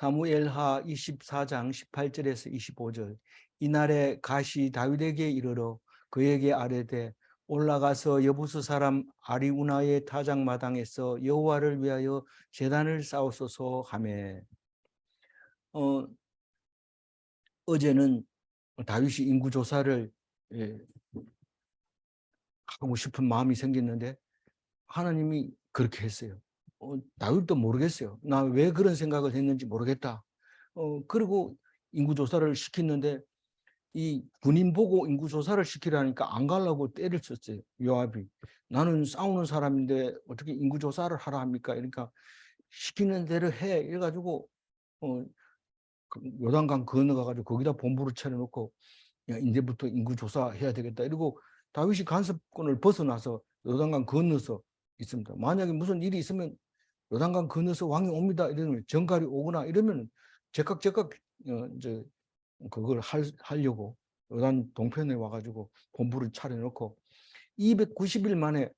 사무엘하 24장 18절에서 25절. 이날에 갓이 다윗에게 이르러 그에게 아뢰되 올라가서 여부스 사람 아리우나의 타작마당에서 여호와를 위하여 제단을 쌓으소서 하매. 어제는 다윗이 인구 조사를 하고 싶은 마음이 생겼는데 하나님이 그렇게 했어요. 다윗도 모르겠어요. 나 왜 그런 생각을 했는지 모르겠다. 그리고 인구 조사를 시켰는데 이 군인 보고 인구 조사를 시키라니까 안 가려고 때를 쳤어요. 요압이. 나는 싸우는 사람인데 어떻게 인구 조사를 하라 합니까? 그러니까 시키는 대로 해. 이래가지고 요단강 건너가가지고 거기다 본부를 차려놓고 야, 이제부터 인구 조사해야 되겠다. 이러고 다윗이 간섭권을 벗어나서 요단강 건너서 있습니다. 만약에 무슨 일이 있으면 요단강 건너서 왕이 옵니다. 이러면 정갈이 오거나 이러면 제각 이제 그걸 하려고 요단 동편에 와가지고 본부를 차려놓고 290일 만에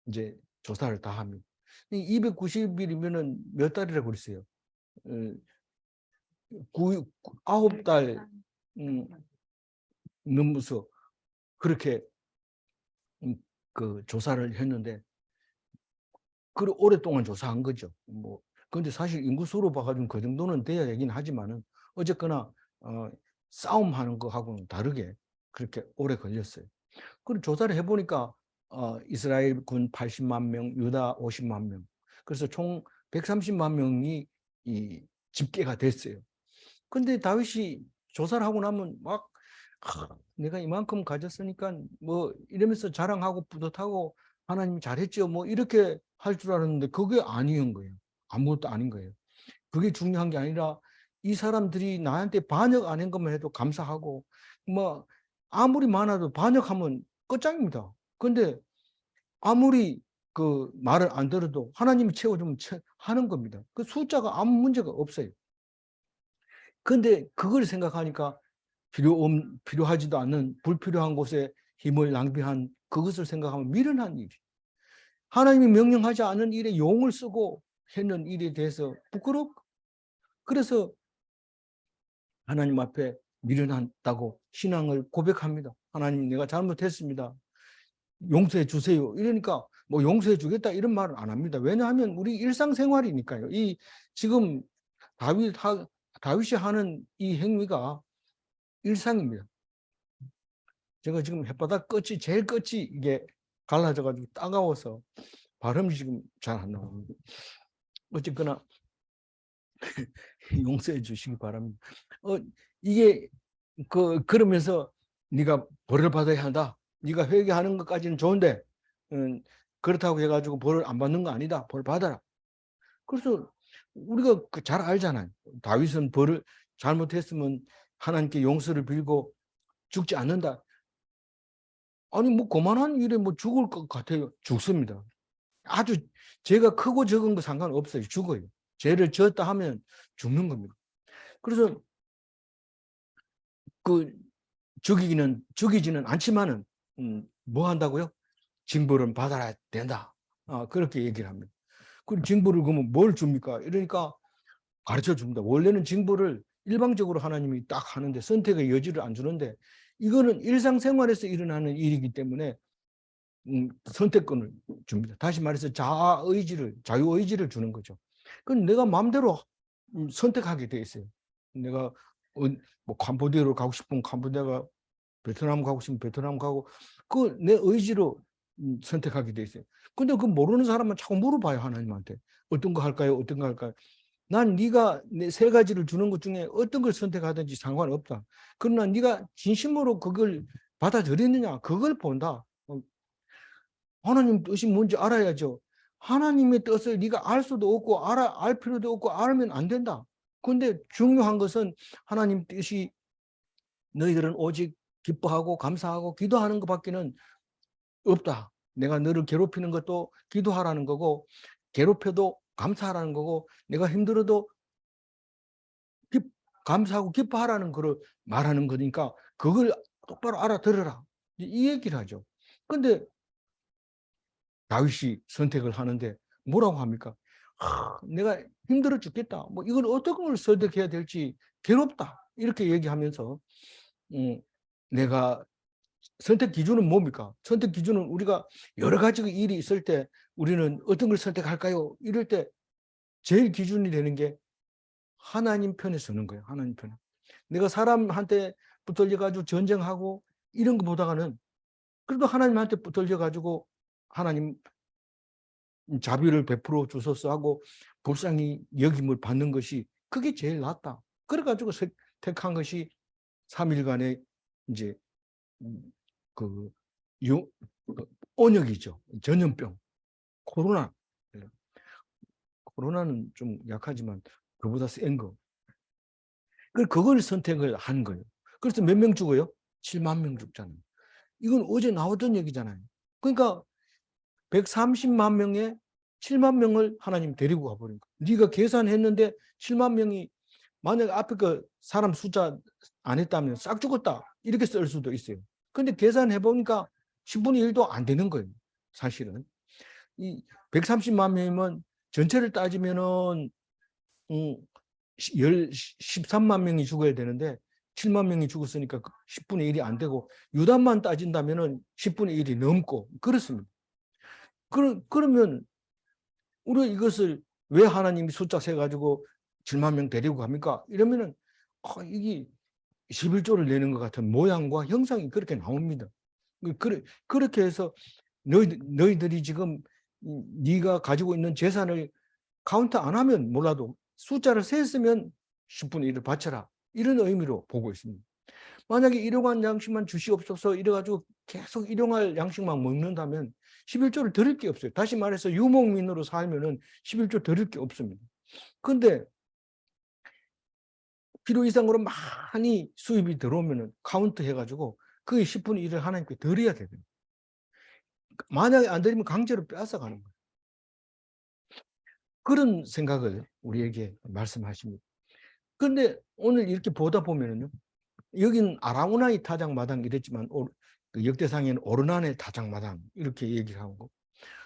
이제 조사를 다 합니다. 290일이면은 몇 달이라고 그랬어요? 9달 넘어서 그렇게 그 조사를 했는데 그 오랫동안 조사한 거죠. 뭐 근데 사실 인구수로 봐가지고 그 정도는 돼야 되긴 하지만은 어쨌거나 싸움하는 거하고는 다르게 그렇게 오래 걸렸어요. 그리고 조사를 해보니까 이스라엘 군 80만 명, 유다 50만 명, 그래서 총 130만 명이 이 집계가 됐어요. 근데 다윗이 조사를 하고 나면 막 내가 이만큼 가졌으니까 뭐 이러면서 자랑하고 뿌듯하고 하나님 잘했죠 뭐 이렇게 할 줄 알았는데 그게 아니었던 거예요. 아무것도 아닌 거예요. 그게 중요한 게 아니라 이 사람들이 나한테 반역 안 한 것만 해도 감사하고 뭐 아무리 많아도 반역하면 끝장입니다. 근데 아무리 그 말을 안 들어도 하나님이 채워주면 하는 겁니다. 그 숫자가 아무 문제가 없어요. 근데 그걸 생각하니까 필요하지도 않는 불필요한 곳에 힘을 낭비한 그것을 생각하면 미련한 일이. 하나님이 명령하지 않은 일에 용을 쓰고 했는 일에 대해서 부끄럽고 그래서 하나님 앞에 미련하다고 신앙을 고백합니다. 하나님 내가 잘못했습니다. 용서해 주세요. 이러니까 뭐 용서해 주겠다 이런 말은 안 합니다. 왜냐하면 우리 일상생활이니까요. 이 지금 다윗이 하는 이 행위가 일상입니다. 제가 지금 햇바닥 끝이 제일 끝이 이게 갈라져가지고 따가워서 발음이 지금 잘 안 나옵니다. 어쨌거나 용서해 주시기 바랍니다. 이게 그러면서 네가 벌을 받아야 한다. 네가 회개하는 것까지는 좋은데 그렇다고 해가지고 벌을 안 받는 거 아니다. 벌 받아라. 그래서 우리가 잘 알잖아요. 다윗은 벌을 잘못했으면 하나님께 용서를 빌고 죽지 않는다. 아니 뭐 그만한 일에 뭐 죽을 것 같아요. 죽습니다. 아주 죄가 크고 적은 거 상관없어요. 죽어요. 죄를 지었다 하면 죽는 겁니다. 그래서 그 죽이지는 않지만은 뭐 한다고요? 징벌은 받아야 된다. 그렇게 얘기를 합니다. 그럼 징벌을 그러면 뭘 줍니까? 이러니까 가르쳐 줍니다. 원래는 징벌을 일방적으로 하나님이 딱 하는데 선택의 여지를 안 주는데 이거는 일상생활에서 일어나는 일이기 때문에 선택권을 줍니다. 다시 말해서 자유의지를 주는 거죠. 그럼 내가 마음대로 선택하게 돼 있어요. 내가 뭐 캄보디아로 가고 싶으면 캄보디아가 베트남 가고 싶으면 베트남 가고 그 내 의지로 선택하게 돼 있어요. 근데 그 모르는 사람은 자꾸 물어봐요. 하나님한테 어떤 거 할까요? 어떤 거 할까요? 난 네가 내 세 가지를 주는 것 중에 어떤 걸 선택하든지 상관없다. 그러나 네가 진심으로 그걸 받아들이느냐 그걸 본다. 하나님 뜻이 뭔지 알아야죠. 하나님의 뜻을 네가 알 수도 없고 알 필요도 없고 알면 안 된다. 근데 중요한 것은 하나님 뜻이 너희들은 오직 기뻐하고 감사하고 기도하는 것밖에는 없다. 내가 너를 괴롭히는 것도 기도하라는 거고 괴롭혀도 감사하라는 거고 내가 힘들어도 감사하고 기뻐하라는 걸 말하는 거니까 그걸 똑바로 알아들어라. 이 얘기를 하죠. 근데 다윗이 선택을 하는데 뭐라고 합니까? 내가 힘들어 죽겠다. 뭐 이걸 어떤 걸 선택해야 될지 괴롭다. 이렇게 얘기하면서 내가 선택 기준은 뭡니까? 선택 기준은 우리가 여러 가지 일이 있을 때 우리는 어떤 걸 선택할까요? 이럴 때 제일 기준이 되는 게 하나님 편에 서는 거예요. 하나님 편에. 내가 사람한테 붙들려가지고 전쟁하고 이런 것보다는 그래도 하나님한테 붙들려가지고 하나님 자비를 베풀어 주소서 하고 불쌍히 여김을 받는 것이 그게 제일 낫다. 그래가지고 택한 것이 3일간의 이제 그 온역이죠. 전염병, 코로나. 코로나는 좀 약하지만 그보다 센 거. 그걸 선택을 한 거예요. 그래서 몇 명 죽어요? 7만 명 죽잖아요. 이건 어제 나왔던 얘기잖아요. 그러니까 130만 명에 7만 명을 하나님 데리고 가버린 거예요. 네가 계산했는데 7만 명이 만약 앞에 그 사람 숫자 안 했다면 싹 죽었다. 이렇게 쓸 수도 있어요. 근데 계산해 보니까 10분의 1도 안 되는 거예요. 사실은. 이 130만 명이면 전체를 따지면은 13만 명이 죽어야 되는데 7만 명이 죽었으니까 10분의 1이 안 되고 유단만 따진다면은 10분의 1이 넘고 그렇습니다. 그러면 우리가 이것을 왜 하나님이 숫자 세 가지고 7만 명 데리고 갑니까? 이러면은 이게 11조를 내는 것 같은 모양과 형상이 그렇게 나옵니다. 그렇게 해서 너희들이 지금 네가 가지고 있는 재산을 카운트 안 하면 몰라도 숫자를 셌으면 10분의 1을 바쳐라. 이런 의미로 보고 있습니다. 만약에 일용할 양식만 주시옵소서 이래가지고 계속 일용할 양식만 먹는다면 11조를 드릴 게 없어요. 다시 말해서 유목민으로 살면은 11조 드릴 게 없습니다. 그런데 필요 이상으로 많이 수입이 들어오면은 카운트 해가지고 그 10분의 1을 하나님께 드려야 되거든요. 만약에 안 드리면 강제로 뺏어가는 거예요. 그런 생각을 우리에게 말씀하십니다. 그런데 오늘 이렇게 보다 보면은요, 여긴 아라우나이 타작마당 이랬지만 그 역대상에는 오르난의 타작마당 이렇게 얘기하고,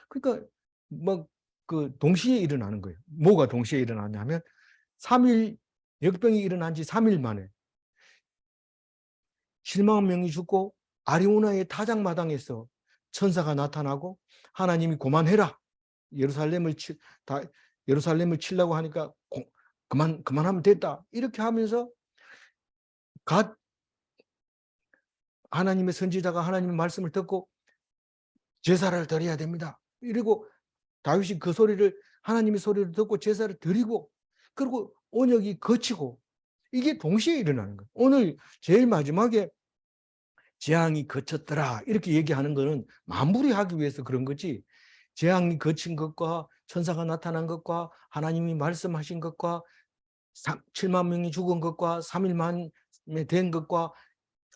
그러니까 막 그 동시에 일어나는 거예요. 뭐가 동시에 일어나냐면 3일 역병이 일어난 지 3일 만에 7만 명이 죽고 아리우나의 타작마당에서 천사가 나타나고 하나님이 그만해라. 예루살렘을 예루살렘을 치려고 하니까 그만하면 됐다. 이렇게 하면서 갓 하나님의 선지자가 하나님의 말씀을 듣고 제사를 드려야 됩니다. 그리고 다윗이 그 소리를 하나님의 소리를 듣고 제사를 드리고 그리고 언약이 거치고 이게 동시에 일어나는 거예요. 오늘 제일 마지막에 재앙이 거쳤더라 이렇게 얘기하는 거는 마무리하기 위해서 그런 거지 재앙이 거친 것과 천사가 나타난 것과 하나님이 말씀하신 것과 7만 명이 죽은 것과 3일 만에 된 것과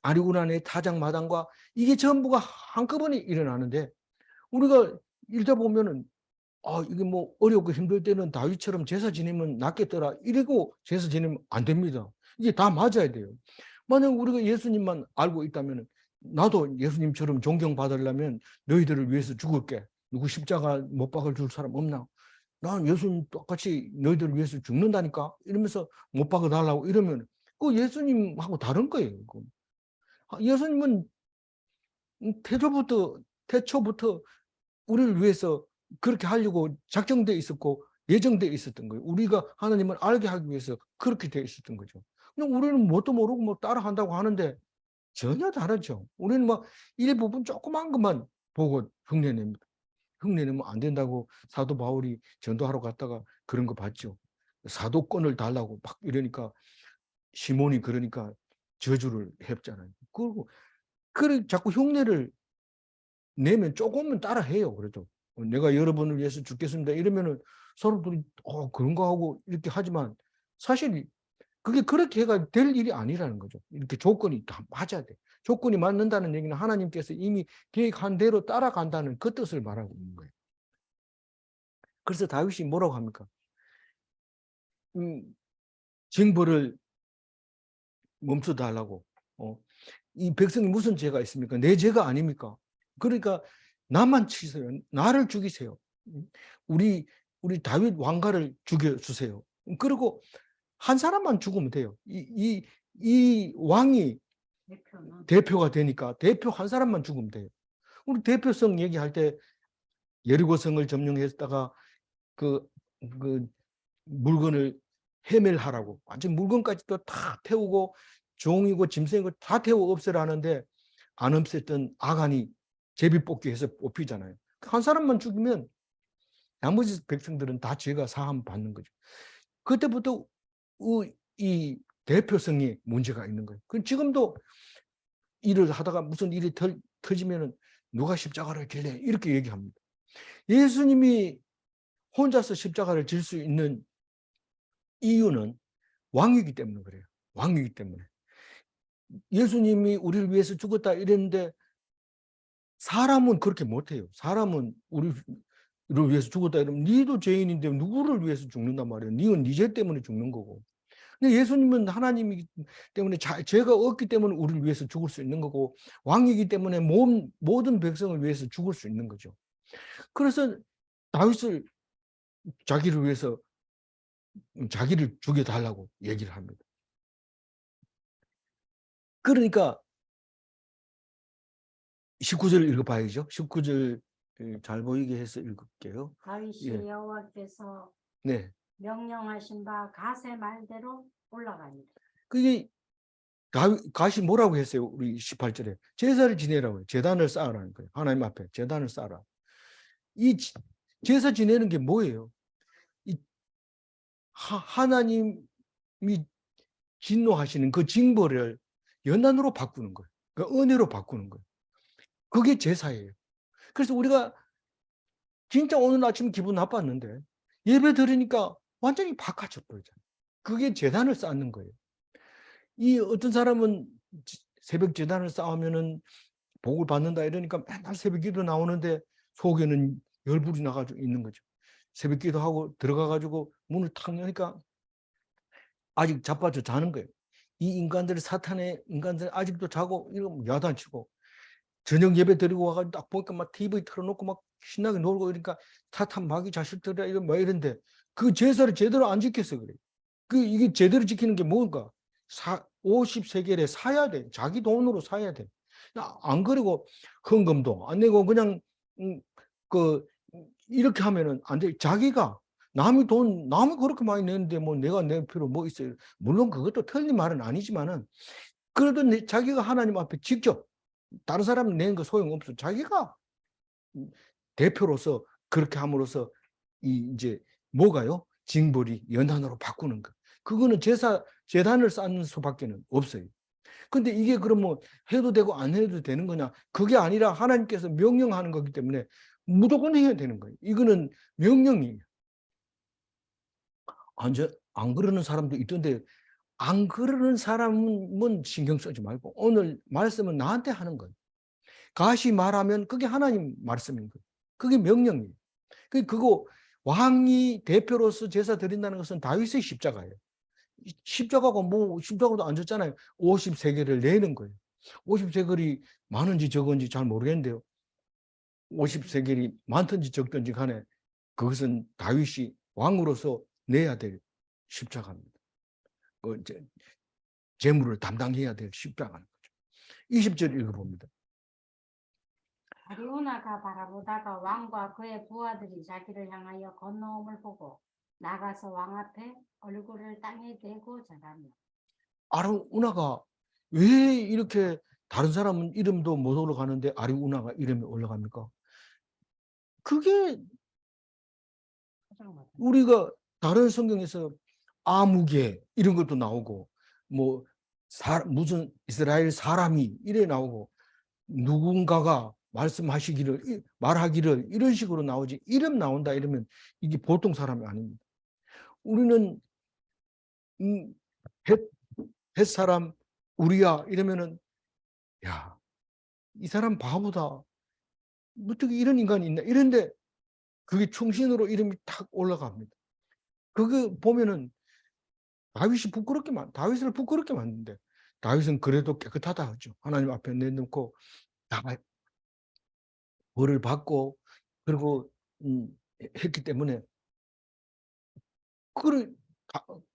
아리우나의 타작마당과 이게 전부가 한꺼번에 일어나는데 우리가 읽다 보면은 이게 뭐 어렵고 힘들 때는 다윗처럼 제사 지내면 낫겠더라 이러고 제사 지내면 안 됩니다. 이게 다 맞아야 돼요. 만약 우리가 예수님만 알고 있다면 나도 예수님처럼 존경받으려면 너희들을 위해서 죽을게. 누구 십자가 못 박을 줄 사람 없나? 난 예수님 똑같이 너희들을 위해서 죽는다니까 이러면서 못 박아 달라고 이러면 그 예수님하고 다른 거예요. 예수님은 태초부터 우리를 위해서 그렇게 하려고 작정되어 있었고 예정되어 있었던 거예요. 우리가 하나님을 알게 하기 위해서 그렇게 되어 있었던 거죠. 근데 우리는 뭣도 모르고 뭐 따라한다고 하는데 전혀 다르죠. 우리는 막 일부분 조그만 것만 보고 흉내냅니다. 흉내내면 안 된다고 사도 바울이 전도하러 갔다가 그런 거 봤죠. 사도권을 달라고 막 이러니까 시몬이 그러니까 저주를 했잖아요. 그리고 자꾸 흉내를 내면 조금은 따라해요. 그래도 내가 여러분을 위해서 죽겠습니다. 이러면은 사람들이 그런가 하고 이렇게 하지만 사실 그게 그렇게 해가 될 일이 아니라는 거죠. 이렇게 조건이 다 맞아야 돼. 조건이 맞는다는 얘기는 하나님께서 이미 계획한 대로 따라간다는 그 뜻을 말하고 있는 거예요. 그래서 다윗이 뭐라고 합니까? 징벌을 멈춰달라고. 이 백성이 무슨 죄가 있습니까? 내 죄가 아닙니까? 그러니까 나만 치세요. 나를 죽이세요. 우리 우리 다윗 왕가를 죽여주세요. 그리고 한 사람만 죽으면 돼요. 이 왕이 대표가 되니까 대표 한 사람만 죽으면 돼요. 우리 대표성 얘기할 때 여리고성을 점령했다가 그 물건을 해멸하라고 완전 물건까지 또 다 태우고 종이고 짐승이고 다 태워 없애라는데 안 없앴던 아간이 제비뽑기해서 뽑히잖아요. 한 사람만 죽으면 나머지 백성들은 다 죄가 사함 받는 거죠. 그때부터 이 대표성이 문제가 있는 거예요. 지금도 일을 하다가 무슨 일이 터지면은 누가 십자가를 질래 이렇게 얘기합니다. 예수님이 혼자서 십자가를 질 수 있는 이유는 왕이기 때문에 그래요. 왕이기 때문에. 예수님이 우리를 위해서 죽었다 이랬는데 사람은 그렇게 못해요. 사람은 우리를 위해서 죽었다 이러면 니도 죄인인데 누구를 위해서 죽는단 말이에요. 니는 니 죄 때문에 죽는 거고. 근데 예수님은 하나님이기 때문에 죄가 없기 때문에 우리를 위해서 죽을 수 있는 거고 왕이기 때문에 모든 백성을 위해서 죽을 수 있는 거죠. 그래서 다윗을 자기를 위해서 자기를 죽여달라고 얘기를 합니다. 그러니까 19절 읽어봐야죠. 19절 잘 보이게 해서 읽을게요. 다윗이 예. 여호와께서 네. 명령하신 바 갓의 말대로 올라가니라. 그게 갓이 뭐라고 했어요? 우리 18절에 제사를 지내라고 해요. 제단을 쌓으라는 거예요. 하나님 앞에 제단을 쌓아라. 이 제사 지내는 게 뭐예요? 이 하나님이 진노하시는 그 징벌을 연단으로 바꾸는 거예요. 그러니까 은혜로 바꾸는 거예요. 그게 제사예요. 그래서 우리가 진짜 오늘 아침 기분 나빴는데 예배 드리니까 완전히 바꿔져 버리잖아요. 그게 제단을 쌓는 거예요. 이 어떤 사람은 새벽 제단을 쌓으면은 복을 받는다 이러니까 맨날 새벽 기도 나오는데 속에는 열불이 나가지고 있는 거죠. 새벽 기도하고 들어가가지고 문을 탁 여니까 아직 자빠져 자는 거예요. 이 인간들 사탄의 인간들 아직도 자고 이러면 야단치고 저녁 예배 드리고 와가지고 딱 보니까 막 TV 틀어놓고 막 신나게 놀고 이러니까 사탄 마귀 자식들이야 이런 뭐 이런데 그 제사를 제대로 안 지켰어 그래. 이게 제대로 지키는 게 뭔가 50세겔에 사야 돼. 자기 돈으로 사야 돼. 안 그리고 헌금도 안 내고 그냥 그 이렇게 하면은 안 돼. 자기가 남이 그렇게 많이 내는데 뭐 내가 낼 필요 뭐 있어요. 물론 그것도 틀린 말은 아니지만은 그래도 자기가 하나님 앞에 직접 다른 사람 내는 거 소용없어. 자기가 대표로서 그렇게 함으로써 이제 뭐가요? 징벌이 연단으로 바꾸는 거. 그거는 재단을 쌓는 수밖에는 없어요. 근데 이게 그러면 해도 되고 안 해도 되는 거냐? 그게 아니라 하나님께서 명령하는 거기 때문에 무조건 해야 되는 거예요. 이거는 명령이에요. 안 그러는 사람도 있던데 안 그러는 사람은 신경 쓰지 말고 오늘 말씀은 나한테 하는 거예요. 가시 말하면 그게 하나님 말씀인 거예요. 그게 명령이에요. 그거 왕이 대표로서 제사 드린다는 것은 다윗의 십자가예요. 십자가가 뭐 십자가도 안 졌잖아요. 50세겔을 내는 거예요. 50세겔이 많은지 적은지 잘 모르겠는데요. 50세겔이 많든지 적든지 간에 그것은 다윗이 왕으로서 내야 될 십자가입니다. 재물을 담당해야 될 십자가는 거죠. 20절 읽어봅니다. 아리우나가 바라보다가 왕과 그의 부하들이 자기를 향하여 건너옴을 보고 나가서 왕 앞에 얼굴을 땅에 대고 절하며. 아리우나가 왜 이렇게 다른 사람은 이름도 못 올라가는데 아리우나가 이름이 올라갑니까? 그게 우리가 다른 성경에서 아무개 이런 것도 나오고 뭐 무슨 이스라엘 사람이 이래 나오고 누군가가 말하기를 이런 식으로 나오지 이름 나온다 이러면 이게 보통 사람이 아닙니다. 우리는 헷 사람 우리야 이러면은 야, 이 사람 바보다. 어떻게 이런 인간이 있나 이런데 그게 충신으로 이름이 탁 올라갑니다. 그거 보면은 다윗을 부끄럽게 만드는데 다윗은 그래도 깨끗하다 하죠. 하나님 앞에 내놓고 다 벌을 받고 그리고 했기 때문에 그래,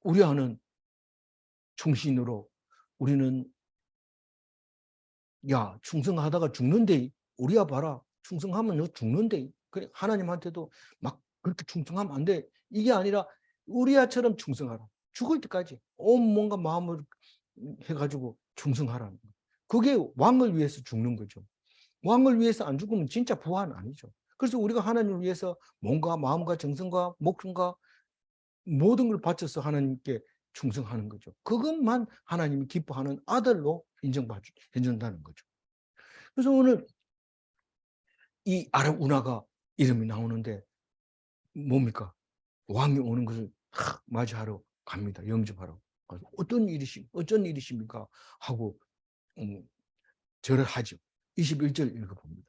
우리 아는 충신으로 우리는 야, 충성하다가 죽는데, 우리야 봐라. 충성하면 너 죽는데. 그래, 하나님한테도 막 그렇게 충성하면 안 돼. 이게 아니라 우리야처럼 충성하라. 죽을 때까지 온 몸과 마음을 해가지고 충성하라는 거예요. 그게 왕을 위해서 죽는 거죠. 왕을 위해서 안 죽으면 진짜 부활은 아니죠. 그래서 우리가 하나님을 위해서 몸과 마음과 정성과 목숨과 모든 걸 바쳐서 하나님께 충성하는 거죠. 그것만 하나님이 기뻐하는 아들로 인정된다는 거죠. 그래서 오늘 이 아랍운하가 이름이 나오는데 뭡니까? 왕이 오는 것을 맞이하러 갑니다. 영접하러. 어쩐 일이십니까? 하고 절을 하죠. 21절 읽어봅니다.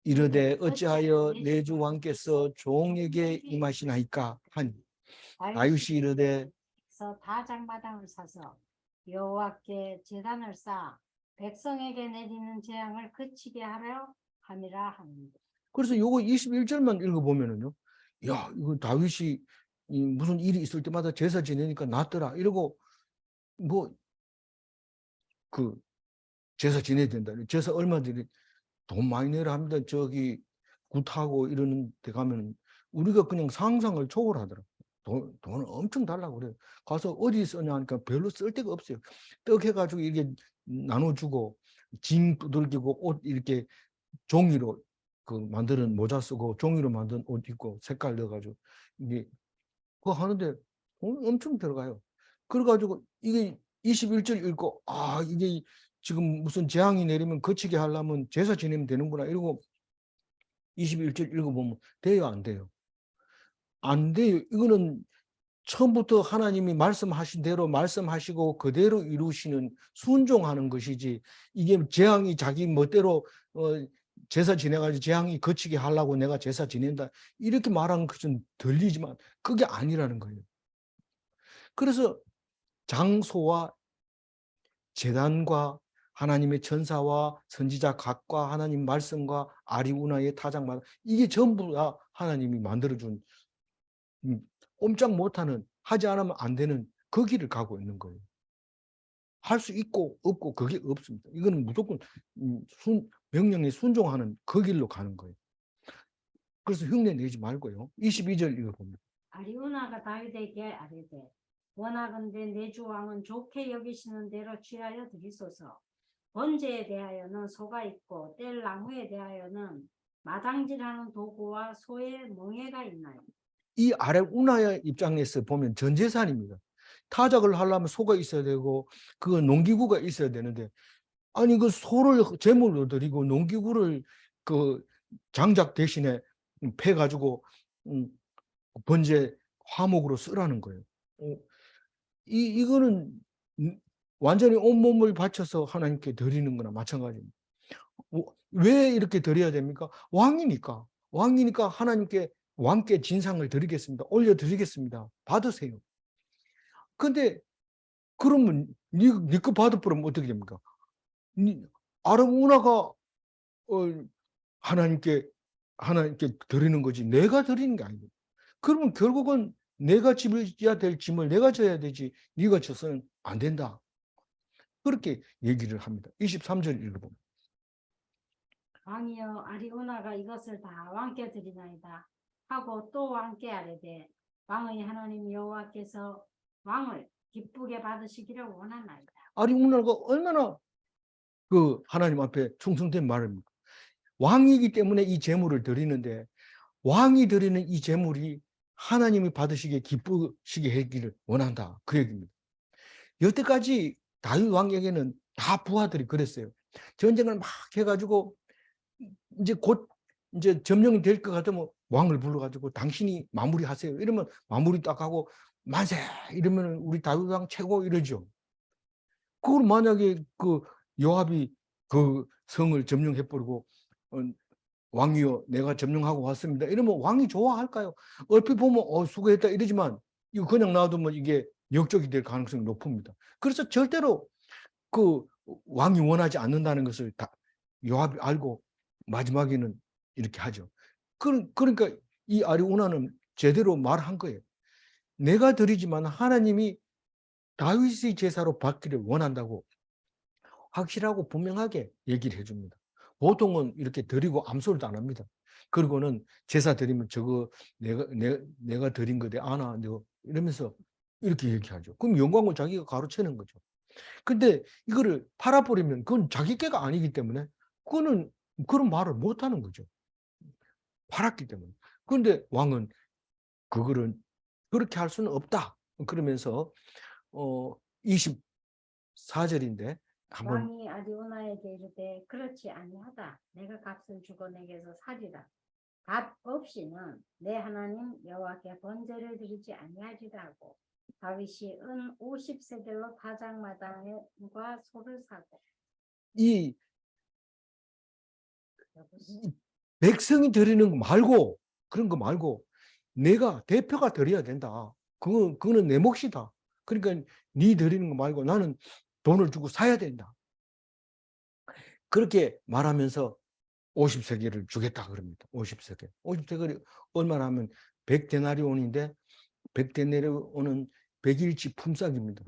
이르되 어찌하여 내 주 왕께서 종에게 임하시나이까 하니 다윗이 이르되 다장마당을 사서 여호와께 제단을 쌓아 백성에게 내리는 재앙을 그치게 하려 함이라 합니다. 그래서 요거 21절만 읽어보면은요. 야, 이거 다윗이 무슨 일이 있을 때마다 제사 지내니까 낫더라. 이러고 뭐 그 제사 지내야 된다. 제사 얼마든지 돈 많이 내라 합니다. 저기 굿하고 이러는 데 가면 우리가 그냥 상상을 초월하더라. 돈을 엄청 달라고 그래요. 가서 어디 쓰냐 하니까 별로 쓸 데가 없어요. 떡 해가지고 이렇게 나눠주고 징 두들기고 옷 이렇게 종이로 그 만드는 모자 쓰고 종이로 만든 옷 입고 색깔 넣어가지고 이게 그거 하는데 돈 엄청 들어가요. 그래가지고 이게 21절 읽고 이게 지금 무슨 재앙이 내리면 거치게 하려면 제사 지내면 되는구나 이러고 21절 읽어보면 돼요, 안 돼요? 안 돼요. 이거는 처음부터 하나님이 말씀하신 대로 말씀하시고 그대로 이루시는 순종하는 것이지 이게 재앙이 자기 멋대로 제사 지내가지고 재앙이 거치게 하려고 내가 제사 지낸다 이렇게 말하는 것은 들리지만 그게 아니라는 거예요. 그래서 장소와 제단과 하나님의 천사와 선지자 각과 하나님 말씀과 아리우나의 타작마다 이게 전부 다 하나님이 만들어준 꼼짝 못하는 하지 않으면 안 되는 그 길을 가고 있는 거예요. 할 수 있고 없고 그게 없습니다. 이거는 무조건 명령에 순종하는 그 길로 가는 거예요. 그래서 흉내 내지 말고요. 22절 읽어봅니다. 아리우나가 다윗에게 아뢰되 원하건대 내 주 왕은 좋게 여기시는 대로 취하여 드리소서. 번제에 대하여는 소가 있고 뗄 나무에 대하여는 마당질하는 도구와 소의 멍에가 있나요? 이 아래 운하의 입장에서 보면 전재산입니다. 타작을 하려면 소가 있어야 되고 그 농기구가 있어야 되는데 아니 그 소를 제물로 드리고 농기구를 그 장작 대신에 패 가지고 번제 화목으로 쓰라는 거예요. 이거는 완전히 온몸을 바쳐서 하나님께 드리는 거나 마찬가지입니다. 왜 이렇게 드려야 됩니까? 왕이니까. 왕이니까 하나님께 왕께 진상을 드리겠습니다. 올려드리겠습니다. 받으세요. 근데 그러면 니거 받아버리면 어떻게 됩니까? 아람 문화가 하나님께 드리는 거지 내가 드리는 게 아니고 그러면 결국은 내가 져야 될 짐을 내가 져야 되지 네가 져서는 안 된다. 그렇게 얘기를 합니다. 23절 읽어보면 왕이여 아리우나가 이것을 다 왕께 드리나이다 하고 또 왕께 아뢰되 왕의 하나님 여호와께서 왕을 기쁘게 받으시기를 원하나이다. 아리우나가 얼마나 그 하나님 앞에 충성된 말입니까? 왕이기 때문에 이 제물을 드리는데 왕이 드리는 이 제물이 하나님이 받으시기에 기쁘시게 하기를 원한다. 그 얘기입니다. 여태까지 다윗 왕에게는 다 부하들이 그랬어요. 전쟁을 막 해가지고 이제 곧 이제 점령이 될 것 같으면 왕을 불러가지고 당신이 마무리하세요. 이러면 마무리 딱 하고 만세 이러면 우리 다윗 왕 최고 이러죠. 그걸 만약에 그 요압이 그 성을 점령해버리고 왕이요 내가 점령하고 왔습니다. 이러면 왕이 좋아할까요? 얼핏 보면 수고했다 이러지만 이거 그냥 놔두면 이게 역적이 될 가능성이 높습니다. 그래서 절대로 그 왕이 원하지 않는다는 것을 다 요압이 알고 마지막에는 이렇게 하죠. 그러니까 이 아리우나는 제대로 말한 거예요. 내가 드리지만 하나님이 다윗의 제사로 받기를 원한다고 확실하고 분명하게 얘기를 해줍니다. 보통은 이렇게 드리고 암소리도 안 합니다. 그리고는 제사 드리면 저거 내가 드린 거대 아나 너 이러면서 이렇게 얘기하죠. 그럼 영광을 자기가 가로채는 거죠. 근데 이거를 팔아버리면 그건 자기 께가 아니기 때문에 그거는 그런 말을 못 하는 거죠. 팔았기 때문에. 그런데 왕은 그거를 그렇게 할 수는 없다. 그러면서 24절인데 한번 왕이 아리오나에게 이르되 그렇지 아니하다. 내가 값을 주고 내게서 사리라. 값 없이는 내 하나님 여호와께 번제를 드리지 아니하리라 하고 다윗이 은 50세겔로 타작마당과 소를 사고 이 백성이 드리는 거 말고 그런 거 말고 내가 대표가 드려야 된다. 그거는 내 몫이다. 그러니까 네 드리는 거 말고 나는 돈을 주고 사야 된다. 그렇게 말하면서 50세겔을 주겠다 그럽니다. 50세겔. 50세겔이 얼마나 하면 100데나리온인데 100데나리온은 100일치 품삯입니다.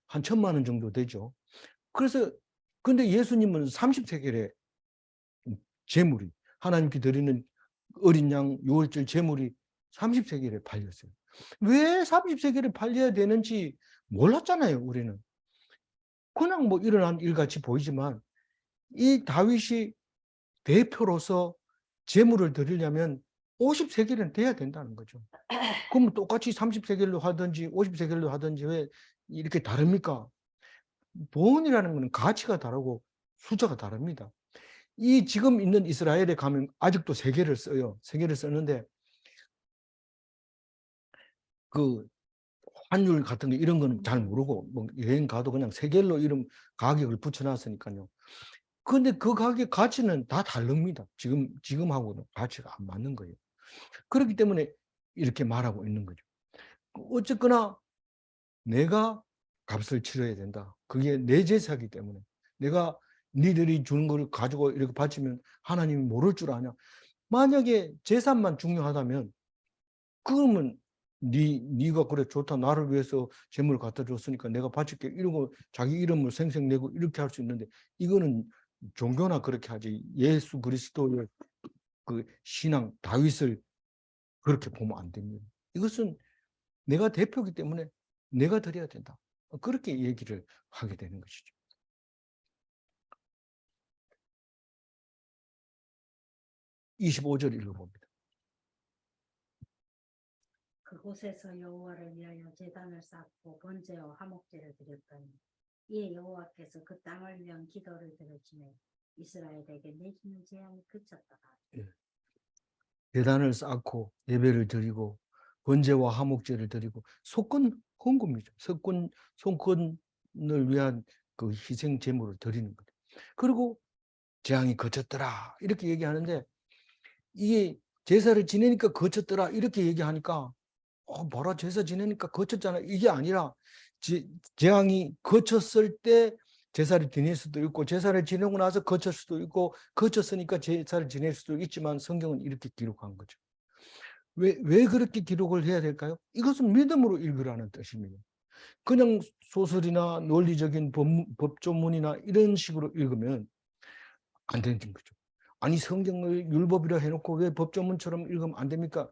한 1,000만 원 정도 되죠. 그래서 근데 예수님은 30세겔에 제물이 하나님께 드리는 어린 양 6월절 제물이 30세겔에 팔렸어요. 왜 30세겔에 팔려야 되는지 몰랐잖아요, 우리는. 그냥 뭐 일어난 일같이 보이지만 이 다윗이 대표로서 제물을 드리려면 50세겔은 돼야 된다는 거죠. 그럼 똑같이 30세겔로 하든지 50세겔로 하든지 왜 이렇게 다릅니까? 돈이라는 것은 가치가 다르고 숫자가 다릅니다. 이 지금 있는 이스라엘에 가면 아직도 세겔을 써요. 세겔을 쓰는데 그 환율 같은 거 이런 거는 잘 모르고 뭐 여행 가도 그냥 세겔로 이름 가격을 붙여놨으니까요. 그런데 그 가격 가치는 다 다릅니다. 지금하고는 가치가 안 맞는 거예요. 그렇기 때문에 이렇게 말하고 있는 거죠. 어쨌거나 내가 값을 치러야 된다. 그게 내 제사기 때문에 내가 니들이 주는 걸 가지고 이렇게 바치면 하나님이 모를 줄 아냐. 만약에 제사만 중요하다면 그러면 네가 그래 좋다 나를 위해서 재물을 갖다 줬으니까 내가 바칠게 이러고 자기 이름을 생색내고 이렇게 할 수 있는데 이거는 종교나 그렇게 하지 예수 그리스도의 그 신앙 다윗을 그렇게 보면 안 됩니다. 이것은 내가 대표이기 때문에 내가 드려야 된다. 그렇게 얘기를 하게 되는 것이죠. 25절 읽어봅니다. 그곳에서 여호와를 위하여 제단을 쌓고 번제와 화목제를 드렸더니 이에 여호와께서 그 땅을 위한 기도를 들으시매 이스라엘에게 내지는 재앙이 그쳤더라. 예. 제단을 쌓고 예배를 드리고 번제와 화목제를 드리고 속건 헌금이죠. 속건을 위한 그 희생 제물을 드리는 거죠. 그리고 재앙이 그쳤더라 이렇게 얘기하는데 이게 제사를 지내니까 거쳤더라 이렇게 얘기하니까 뭐라 제사 지내니까 거쳤잖아 이게 아니라 재앙이 거쳤을 때 제사를 지낼 수도 있고 제사를 지내고 나서 거칠 수도 있고 거쳤으니까 제사를 지낼 수도 있지만 성경은 이렇게 기록한 거죠. 왜 그렇게 기록을 해야 될까요? 이것은 믿음으로 읽으라는 뜻입니다. 그냥 소설이나 논리적인 법조문이나 이런 식으로 읽으면 안 되는 거죠. 아니 성경을 율법이라 해놓고 왜 법조문처럼 읽으면 안 됩니까?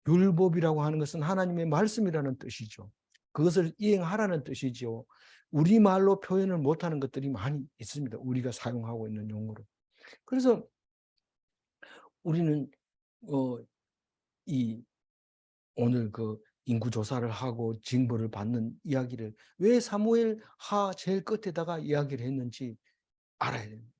율법이라고 하는 것은 하나님의 말씀이라는 뜻이죠. 그것을 이행하라는 뜻이죠. 우리말로 표현을 못하는 것들이 많이 있습니다. 우리가 사용하고 있는 용어로. 그래서 우리는 이 오늘 그 인구 조사를 하고 징벌을 받는 이야기를 왜 사무엘 하 제일 끝에다가 이야기를 했는지 알아야 됩니다.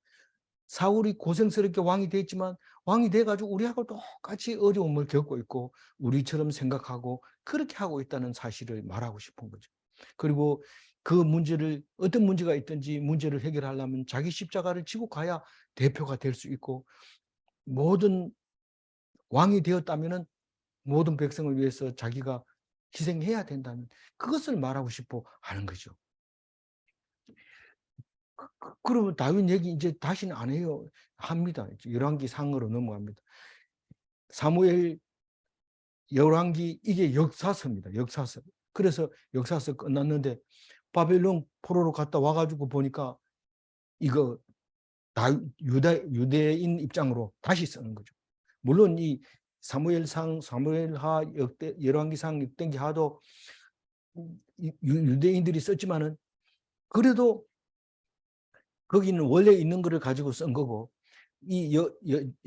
사울이 고생스럽게 왕이 됐지만 왕이 돼가지고 우리하고 똑같이 어려움을 겪고 있고 우리처럼 생각하고 그렇게 하고 있다는 사실을 말하고 싶은 거죠. 그리고 그 문제를 어떤 문제가 있든지 문제를 해결하려면 자기 십자가를 지고 가야 대표가 될 수 있고 모든 왕이 되었다면 모든 백성을 위해서 자기가 희생해야 된다는 그것을 말하고 싶어 하는 거죠. 그러면 다윈 얘기 이제 다시는 안 해요. 합니다. 열왕기 상으로 넘어갑니다. 사무엘 열왕기 이게 역사서입니다. 역사서. 그래서 역사서 끝났는데 바벨론 포로로 갔다 와가지고 보니까 이거 다 유대인 입장으로 다시 쓰는 거죠. 물론 이 사무엘상, 사무엘하, 역대, 열왕기상, 역대기하도 유대인들이 썼지만은 그래도 거기는 원래 있는 거를 가지고 쓴 거고 이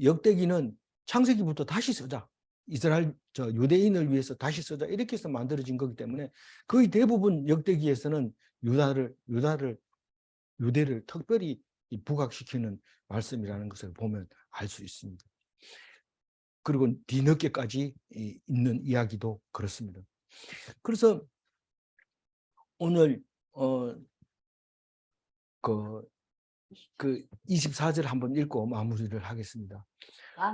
역대기는 창세기부터 다시 쓰자. 이스라엘 유대인을 위해서 다시 쓰자. 이렇게 해서 만들어진 거기 때문에 거의 대부분 역대기에서는 유대를 특별히 부각시키는 말씀이라는 것을 보면 알 수 있습니다. 그리고 뒤늦게까지 있는 이야기도 그렇습니다. 그래서 오늘 그 24절 한번 읽고 마무리를 하겠습니다.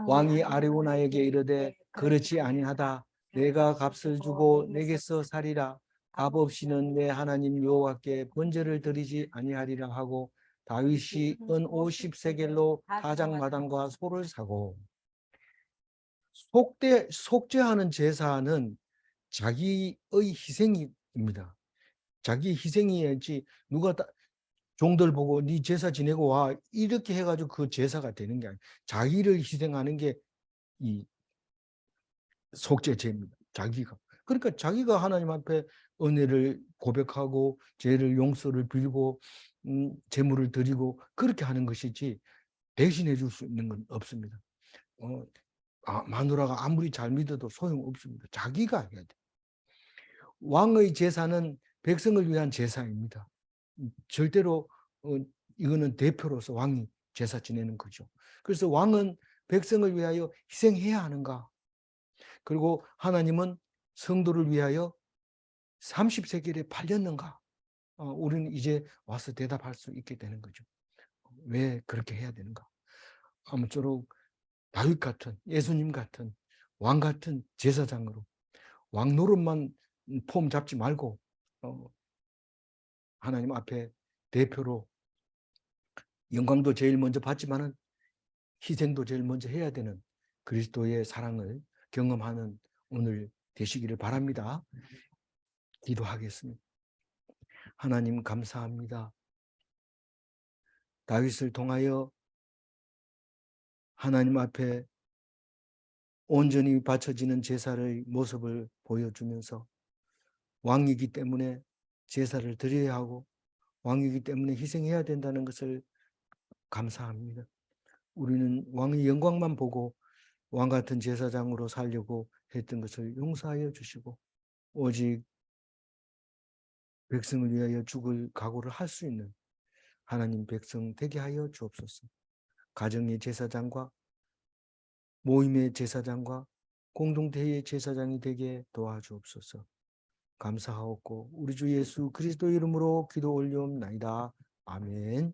왕이 아리우나에게 이르되 그렇지 아니하다. 내가 값을 주고 내게서 사리라. 값 없이는 내 하나님 여호와께 번제를 드리지 아니하리라 하고 다윗이 은 50세겔로 타작마당과 소를 사고 속죄하는 제사는 자기의 희생입니다. 자기 희생이야지 누가 종들 보고 네 제사 지내고 와 이렇게 해가지고 그 제사가 되는 게 아니에요. 자기를 희생하는 게 이 속죄제입니다. 자기가. 그러니까 자기가 하나님 앞에 은혜를 고백하고 죄를 용서를 빌고 제물을 드리고 그렇게 하는 것이지 대신해 줄 수 있는 건 없습니다. 마누라가 아무리 잘 믿어도 소용없습니다. 자기가 해야 돼. 왕의 제사는 백성을 위한 제사입니다. 절대로 이거는 대표로서 왕이 제사 지내는 거죠. 그래서 왕은 백성을 위하여 희생해야 하는가? 그리고 하나님은 성도를 위하여 30세겔에 팔렸는가? 우리는 이제 와서 대답할 수 있게 되는 거죠. 왜 그렇게 해야 되는가? 아무쪼록 다윗 같은 예수님 같은 왕 같은 제사장으로 왕 노릇만 폼 잡지 말고 하나님 앞에 대표로 영광도 제일 먼저 받지만은 희생도 제일 먼저 해야 되는 그리스도의 사랑을 경험하는 오늘 되시기를 바랍니다. 기도하겠습니다. 하나님 감사합니다. 다윗을 통하여 하나님 앞에 온전히 바쳐지는 제사의 모습을 보여주면서 왕이기 때문에 제사를 드려야 하고 왕이기 때문에 희생해야 된다는 것을 감사합니다. 우리는 왕의 영광만 보고 왕 같은 제사장으로 살려고 했던 것을 용서하여 주시고 오직 백성을 위하여 죽을 각오를 할 수 있는 하나님 백성 되게 하여 주옵소서. 가정의 제사장과 모임의 제사장과 공동체의 제사장이 되게 도와주옵소서. 감사하옵고 우리 주 예수 그리스도 이름으로 기도 올리옵나이다. 아멘.